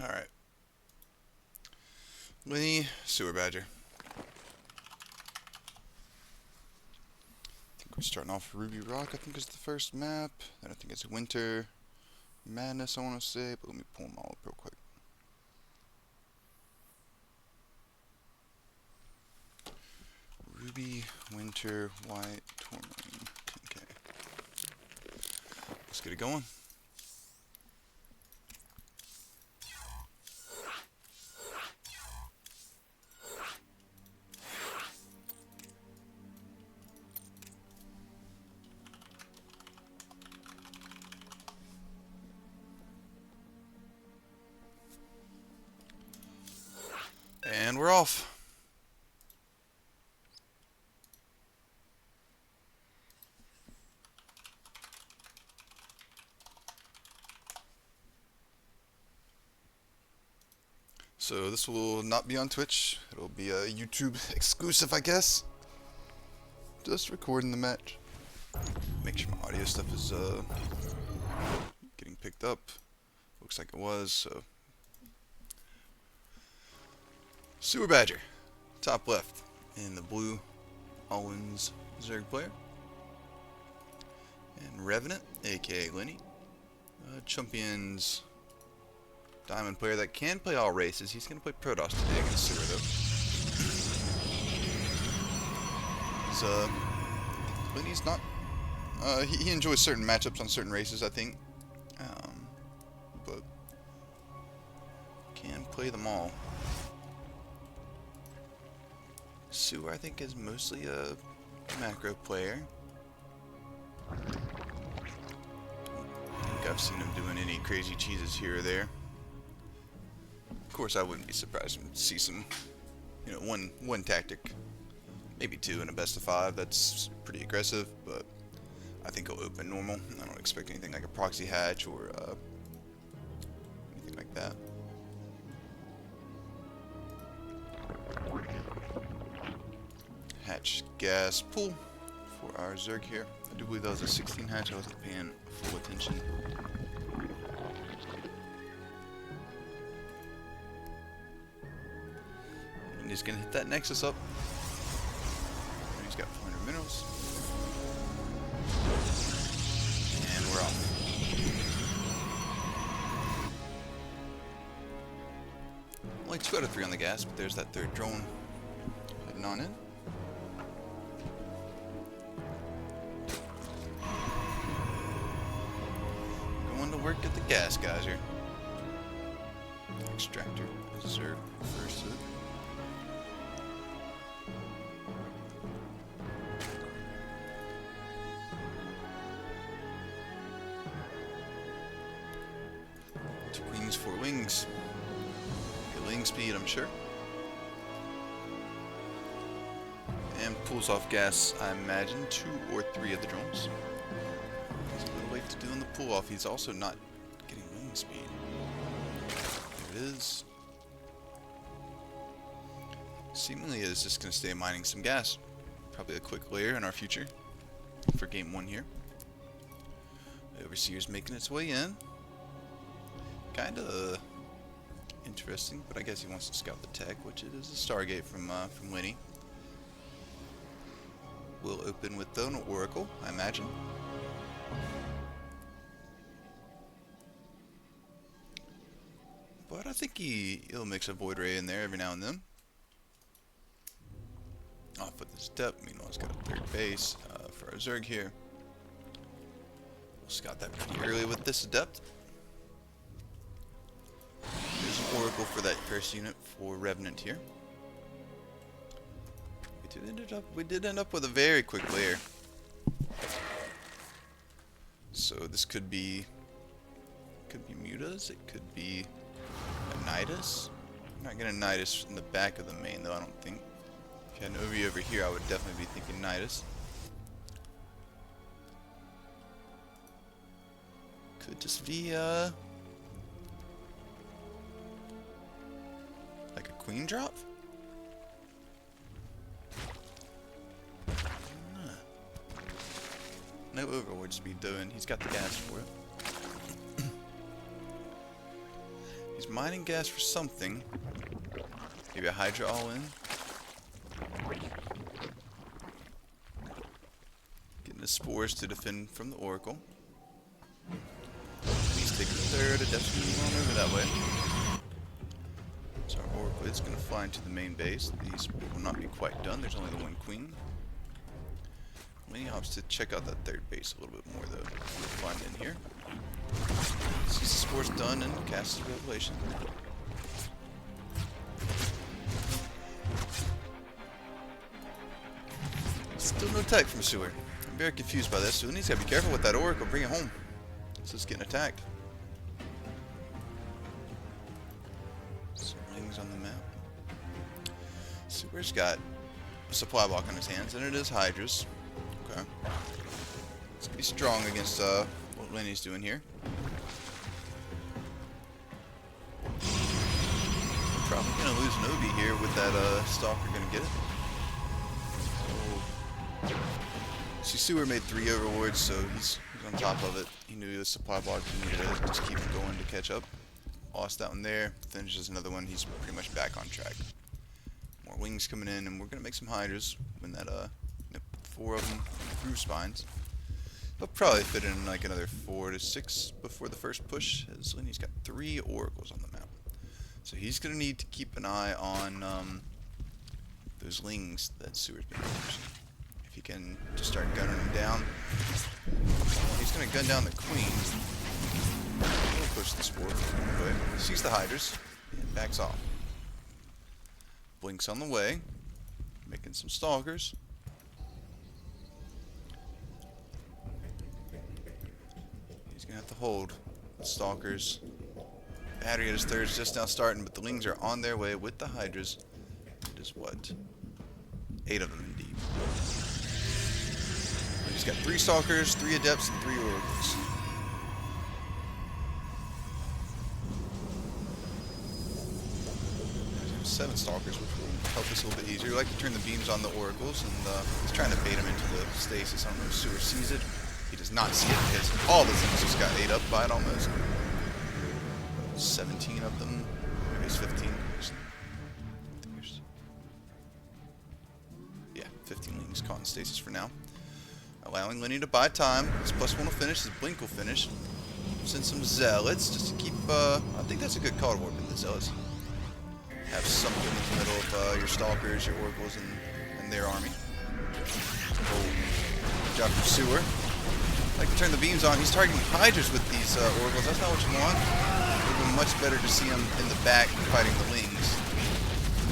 Alright. Lenny, Sewerbadger. I think we're starting off Ruby Rock, I think is the first map. Then I think it's Winter Madness, I want to say. But let me pull them all up real quick. Ruby, Winter, White, Tourmaline, 10K. Let's get it going. And we're off. So this will not be on Twitch. It'll be a YouTube exclusive, I guess. Just recording the match. Make sure my audio stuff is getting picked up. Looks like it was, so. Sewerbadger, top left, in the blue, Owens Zerg player. And Revenant, aka Lenny. Champions Diamond player that can play all races. He's going to play Protoss today against Sewer, though. Lenny's not. He enjoys certain matchups on certain races, I think. But can play them all. Sewer, I think, is mostly a macro player. I don't think I've seen him doing any crazy cheeses here or there. Of course, I wouldn't be surprised to see some, one tactic, maybe two in a best of 5. That's pretty aggressive, but I think he'll open normal. I don't expect anything like a proxy hatch or anything like that. Hatch gas pull for our Zerg here. I do believe that was a 16 hatch. I wasn't paying full attention. And he's gonna hit that Nexus up. And he's got 400 minerals. And we're off. Only 2 out of 3 on the gas, but there's that third drone heading on in. Work at the gas geyser. Extractor, Zerg, first hit. Two queens, 4 wings. Good wing speed, I'm sure. And pulls off gas, I imagine, 2 or 3 of the drones. To do in the pull off, he's also not getting wing speed. There it is. Seemingly is just going to stay mining some gas. Probably a quick layer in our future for game 1 here. The Overseer's making its way in. Kinda interesting, but I guess he wants to scout the tech, which it is a Stargate from Lenny. We'll open with an Oracle, I imagine. But I think he'll mix a Void Ray in there every now and then. Off with his depth. Meanwhile, he's got a 3rd base for our Zerg here. We'll scout that pretty early with this depth. There's an Oracle for that first unit for Revenant here. We did end up with a very quick layer. So this could be Mutas. It could be a Nidus. I'm not gonna Nidus in the back of the main though, I don't think. If you had an OV over here, I would definitely be thinking Nidus. Could just be like a queen drop? No overlord speed though, and he's got the gas for it. He's mining gas for something. Maybe a Hydra all in. Getting the spores to defend from the Oracle. He's taking the third, a depth move on over that way. So our Oracle is going to fly into the main base. These will not be quite done. There's only the one queen. Lenny opts to check out that third base a little bit more though. We'll find in here. Sees the spores done and casts the Revelation. Still no tech from Sewer. I'm very confused by this. So Lenny's got to be careful with that Oracle. Bring it home. So it's getting attacked. Some rings on the map. Sewer's got a supply block on his hands, and it is Hydras. Okay. It's gonna be strong against what Lenny's doing here. Probably gonna lose an Obi here with that Stalker gonna get it. See, Sewer made 3 overlords, so he's on top of it. He knew the supply block, he needed to just keep it going to catch up. Lost that one there, finishes another one, he's pretty much back on track. More wings coming in, and we're gonna make some Hydras when that 4 of them through spines. They'll probably fit in like another 4 to 6 before the first push, as Lenny's got 3 oracles on the map. So he's gonna need to keep an eye on those lings that Sewer's been using. If he can just start gunning them down, he's gonna gun down the queen. He'll push the spore away. Sees the Hydras and backs off. Blinks on the way, making some stalkers. He's gonna have to hold the stalkers. Battery at his third is just now starting, but the lings are on their way with the Hydras. It is what? 8 of them indeed. He's got 3 stalkers, 3 adepts, and 3 oracles. 7 stalkers, which will help us a little bit easier. We like to turn the beams on the oracles, and he's trying to bait him into the stasis. I don't know if Sewer sees it. He does not see it because all the things just got ate up by it almost. 17 of them, maybe it's 15. Yeah, 15 lings caught in stasis for now. Allowing Lenny to buy time. His +1 will finish, his blink will finish. Send some zealots just to keep, I think that's a good call to warp in the zealots. Have something in the middle of your stalkers, your oracles, and their army. Oh, good job from Sewer. Like to turn the beams on. He's targeting Hydras with these oracles. That's not what you want. It would be much better to see him in the back fighting the lings.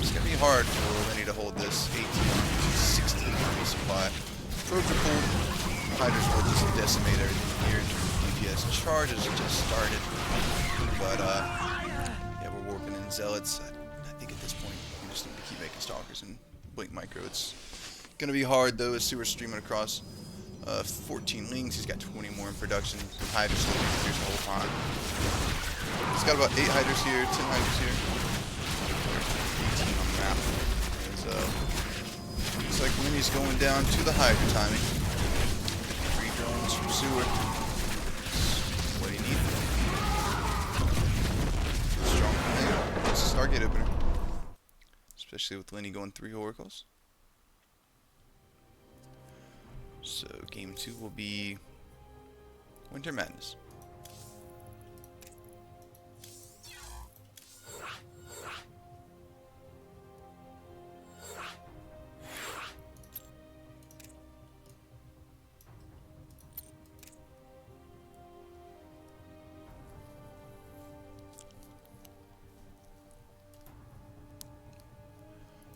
It's going to be hard for Lenny to hold this 18 army, 16 army supply. Probes are pulled. Hydras will just decimate everything here. DPS charges just started. But, yeah, we're warping in zealots. I think at this point, we just need to keep making stalkers and blink micro. It's going to be hard, though, as Sewer's streaming across 14 lings. He's got 20 more in production. Hydras will be produced the whole time. He's got about 8 Hydras here, 10 Hydras here. 18 on the map. Looks like Lenny's going down to the Hydra timing. 3 drones from Sewer. That's what he needs. Strong command. It's a Stargate opener. Especially with Lenny going 3 oracles. So game 2 will be Winter Madness.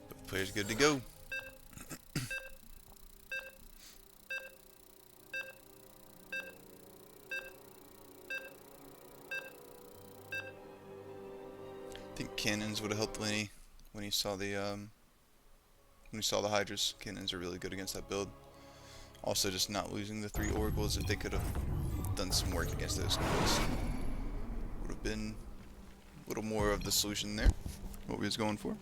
Both players good to go. I think cannons would have helped Lenny when he saw the Hydras. Cannons are really good against that build. Also, just not losing the 3 oracles. If they could have done some work against those guys, would have been a little more of the solution there. What we was going for,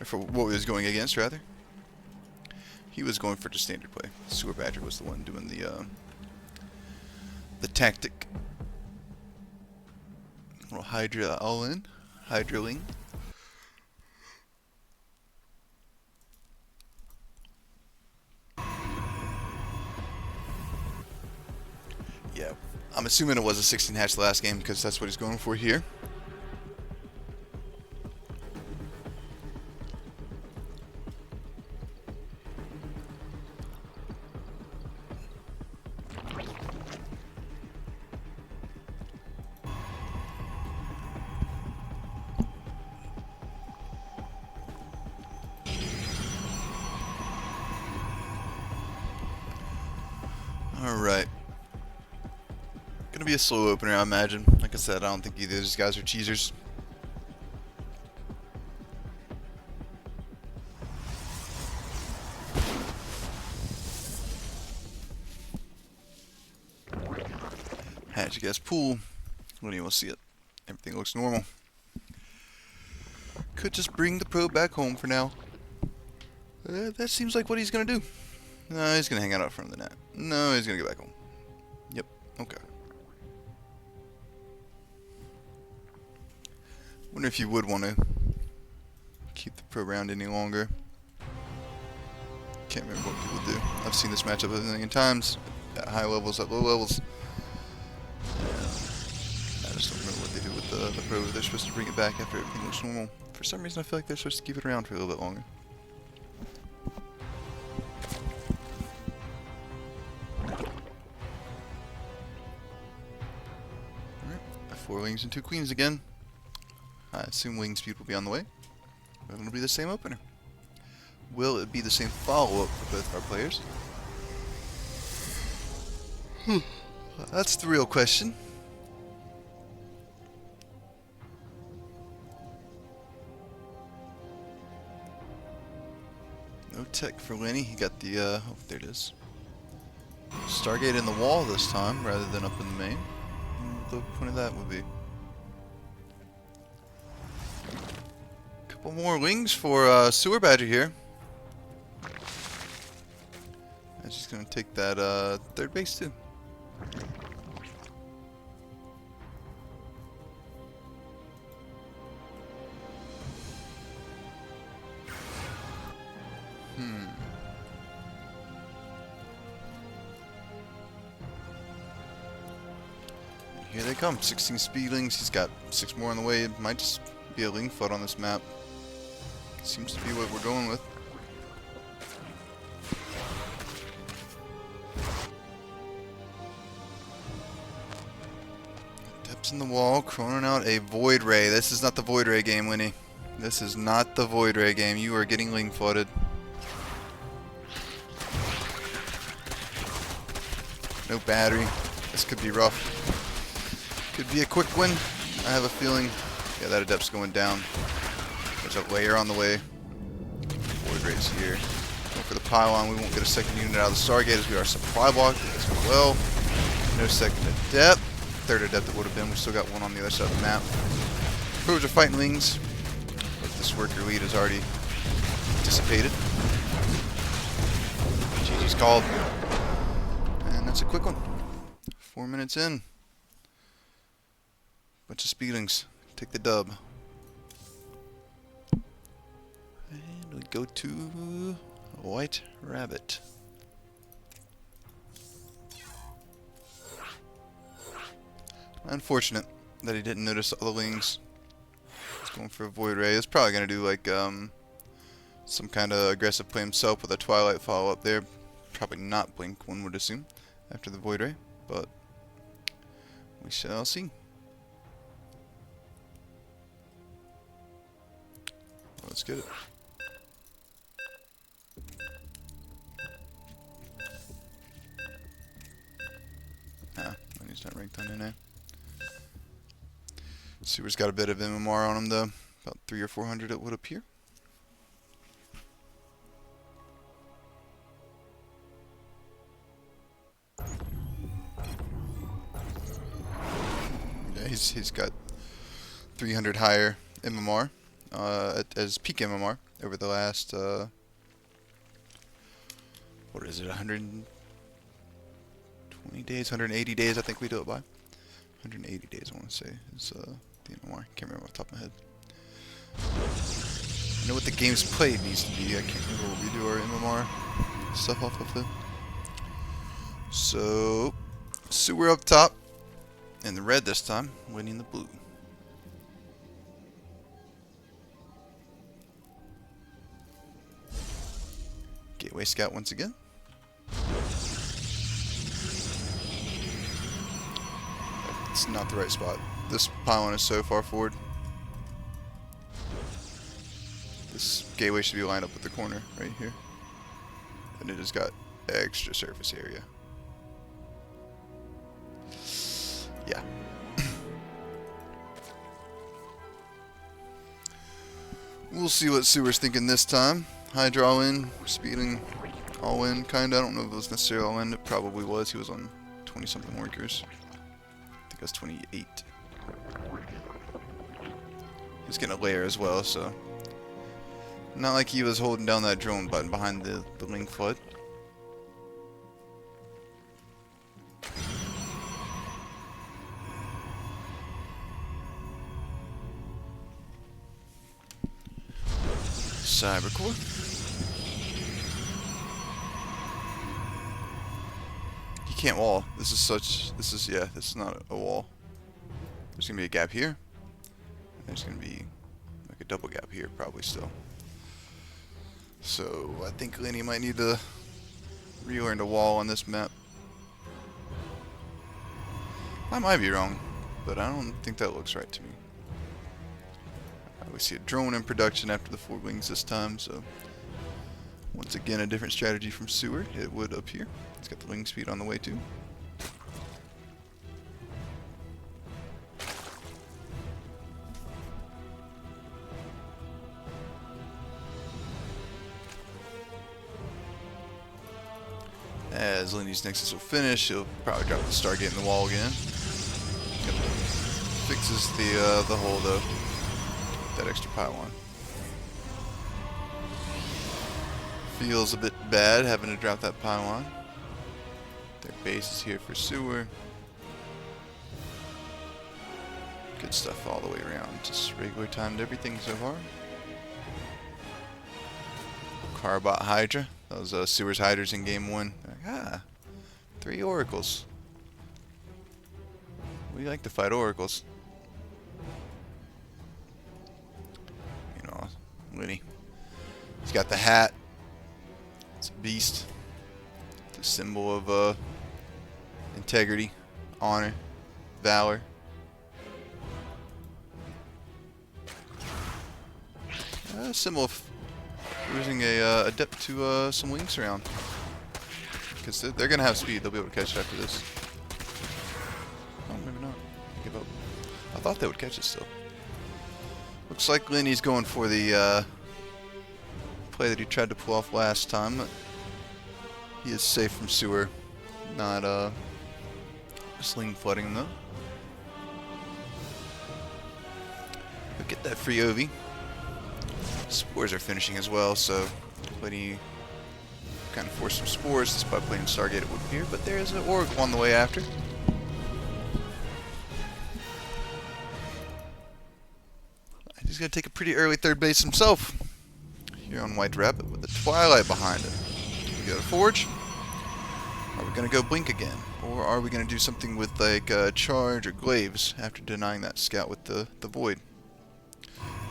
or for what we was going against, rather. He was going for the standard play. Sewerbadger was the one doing the tactic. Little Hydra all in. Hydraling. Yeah, I'm assuming it was a 16 hatch last game because that's what he's going for here. Alright. Gonna be a slow opener, I imagine. Like I said, I don't think either of these guys are cheesers. Hatch, you guys pool. When you will see it. Everything looks normal. Could just bring the probe back home for now. That seems like what he's gonna do. No, he's gonna hang out front of the net. No, he's gonna go back home. Yep, okay. Wonder if you would want to keep the probe around any longer. Can't remember what people do. I've seen this matchup a million times. At high levels, at low levels. I just don't remember what they do with the probe. They're supposed to bring it back after everything looks normal. For some reason I feel like they're supposed to keep it around for a little bit longer. Alright, 4 wings and 2 queens again. I assume wing speed will be on the way. But it'll be the same opener. Will it be the same follow-up for both of our players? That's the real question. No tech for Lenny. He got the, oh, there it is. Stargate in the wall this time, rather than up in the main. What the point of that would be. Couple more wings for Sewerbadger here. I'm just gonna take that third base too. Here they come, 16 speedlings. He's got 6 more on the way. It might just be a ling foot on this map. Seems to be what we're going with. Depths in the wall, chroning out a Void Ray. This is not the Void Ray game, Lenny. This is not the Void Ray game. You are getting ling footed. No battery. This could be rough. Could be a quick win. I have a feeling. Yeah, that adept's going down. There's a layer on the way. Void Ray's here. Go for the pylon. We won't get a second unit out of the Stargate as we are supply blocked as well. No second adept. Third adept it would have been. We still got one on the other side of the map. Probes are fighting wings, but this worker lead has already dissipated. GG's called. And that's a quick one. 4 minutes in. Bunch of speedlings. Take the dub. And we go to White Rabbit. Unfortunate that he didn't notice all the wings. He's going for a Void Ray. He's probably going to do like some kind of aggressive play himself with a Twilight follow-up there. Probably not Blink, one would assume, after the Void Ray. But we shall see. Let's get it. Ah, he's not ranked on NA. Sewer's got a bit of MMR on him though. About 300 or 400 it would appear. Yeah, he's got 300 higher MMR. As peak MMR over the last, what is it, 120 days, 180 days I think we do it by. 180 days I want to say is the the MMR? Can't remember off the top of my head. I know what the game's played needs to be. I can't remember what we do our MMR stuff off of it. So, Sewer up top, and the red this time, winning the blue. Gateway scout once again. It's not the right spot. This pylon is so far forward. This gateway should be lined up with the corner right here. And it has got extra surface area. Yeah. We'll see what Sewer's thinking this time. Hydra all in, speeding all in, kinda. I don't know if it was necessarily all in. It probably was. He was on 20-something workers. I think it was 28. He was getting a layer as well, so not like he was holding down that drone button behind the link flood. Cybercore. You can't wall. This is not a wall. There's gonna be a gap here. And there's gonna be like a double gap here probably still. So I think Lenny might need to relearn to wall on this map. I might be wrong, but I don't think that looks right to me. We see a drone in production after the 4 wings this time, so once again a different strategy from Sewer. It would up here. It's got the wing speed on the way too. As Lenny's Nexus will finish, he'll probably drop the Stargate in the wall again. Fixes the hole though. That extra pylon. Feels a bit bad having to drop that pylon. Their base is here for Sewer. Good stuff all the way around. Just regular timed everything so far. Carbot Hydra. That was Sewer's Hydras in game 1. Like, 3 oracles. We like to fight oracles. Lenny. He's got the hat. It's a beast. It's a symbol of integrity, honor, valor. A symbol of losing a adept to some wings around. Because they're going to have speed. They'll be able to catch it after this. Oh, maybe not. Give up. I thought they would catch it still. Looks like Lenny's going for the play that he tried to pull off last time. He is safe from Sewer. Not sling flooding him though. But get that free OV. Spores are finishing as well, so Lenny kind of forced some spores despite playing Stargate it would appear, but there is an Oracle on the way after. He's going to take a pretty early third base himself here on White Rabbit with the Twilight behind him. We go to Forge. Are we going to go Blink again? Or are we going to do something with like Charge or Glaives after denying that scout with the Void?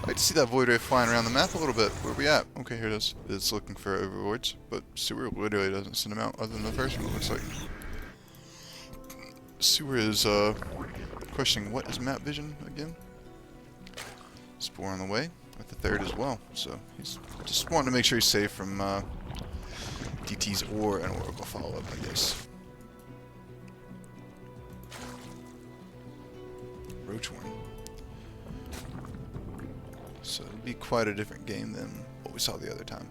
I'd like to see that Void Ray flying around the map a little bit. Where are we at? Okay, here it is. It's looking for Overlords, but Sewer literally doesn't send them out other than the first one, it looks like. Sewer is questioning what is map vision again? Spore on the way with the third as well, so he's just wanting to make sure he's safe from DTs or an Oracle follow-up, I guess. Roachhorn. So it'll be quite a different game than what we saw the other time.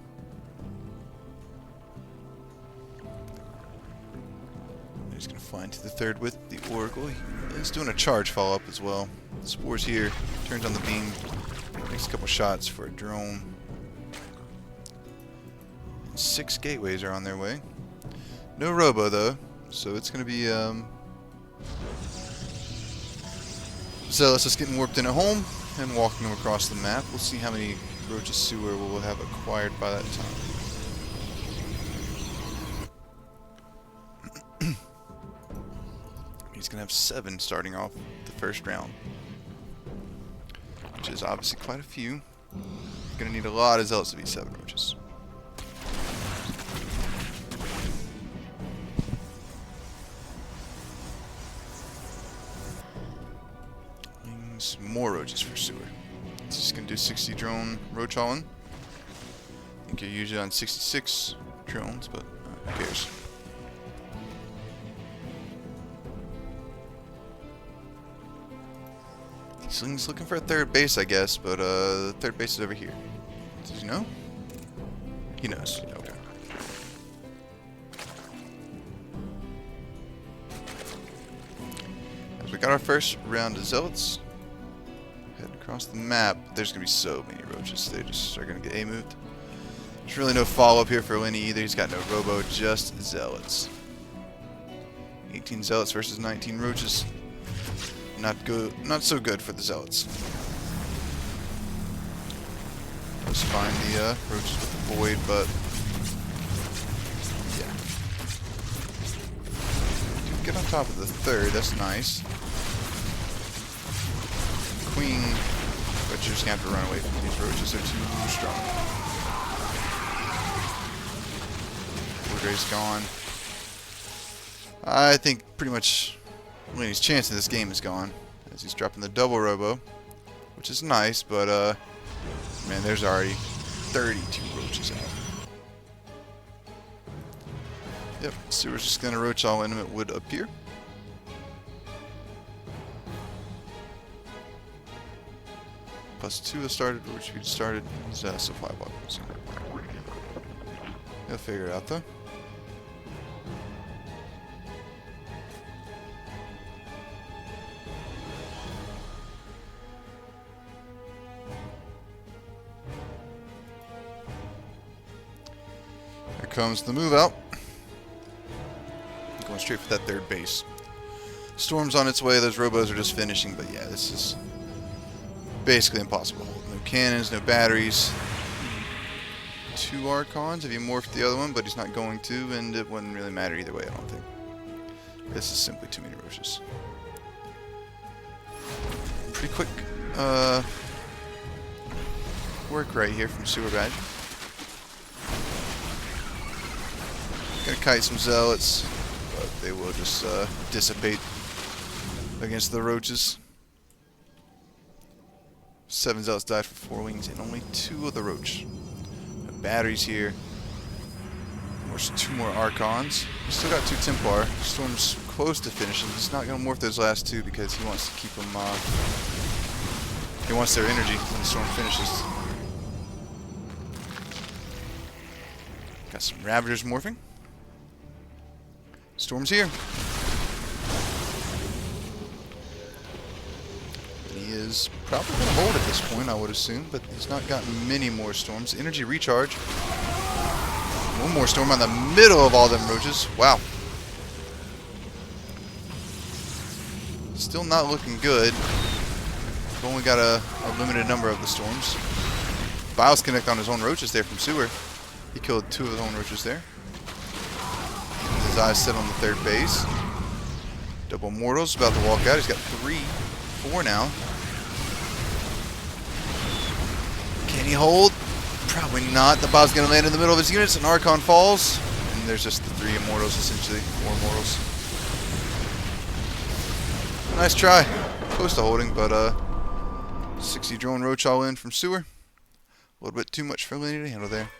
He's going to fly into the third with the Oracle. He's doing a charge follow-up as well. Spore's here, turns on the beam, makes a couple shots for a drone. 6 gateways are on their way. No robo though, so it's going to be Zealous is getting warped in at home and walking them across the map. We'll see how many Roaches Sewer will have acquired by that time. He's going to have 7 starting off the first round, which is obviously quite a few. Going to need a lot of Zealots to beat 7 Roaches. More Roaches for Sewer. He's just going to do 60 drone roach hauling. I think you're usually on 66 drones, but who cares? He's looking for a third base, I guess, but the third base is over here. Does he know? He knows. Okay. As we got our first round of Zealots. Head across the map. There's going to be so many Roaches. They just are going to get A-moved. There's really no follow-up here for Lenny either. He's got no Robo, just Zealots. 18 Zealots versus 19 Roaches. Not good. Not so good for the Zealots. Let's find the Roaches with the Void, but yeah. Get on top of the third. That's nice. Queen, but you're just gonna have to run away from these Roaches. They're too strong. Woodray's gone. I think pretty much Lenny's chance in this game is gone, as he's dropping the double Robo, which is nice, but man, there's already 32 Roaches out. Yep, Sewer's just gonna roach all intimate wood up here. +2 has started, which we started his supply block. So he'll figure it out though. Here comes the move out. Going straight for that third base. Storm's on its way, those Robos are just finishing, but yeah, this is basically impossible to hold. No cannons, no batteries. 2 Archons if you morphed the other one, but he's not going to, and it wouldn't really matter either way, I don't think. This is simply too many Roaches. Pretty quick work right here from Sewerbadger. Gonna kite some Zealots, but they will just dissipate against the Roaches. 7 Zealots died for 4 wings, and only 2 of the Roach. No batteries here. There's 2 more Archons. He's still got 2 Templar. Storm's close to finishing. He's not going to morph those last 2 because he wants to keep them. He wants their energy when the Storm finishes. Got some Ravagers morphing. Storm's here. He is probably going to hold at this point, I would assume, but he's not gotten many more Storms. Energy recharge. One more Storm on the middle of all them Roaches. Wow. Still not looking good. We've only got a limited number of the Storms. Biles connect on his own Roaches there from Sewer. He killed 2 of his own Roaches there. His eyes set on the third base. Double Mortals about to walk out. He's got 4 now. Can he hold? Probably not. The bob's going to land in the middle of his units. An Archon falls. And there's just the 3 Immortals, essentially. 4 Immortals. Nice try. Close to holding, but 60 drone roach all in from Sewer. A little bit too much for Lenny to handle there.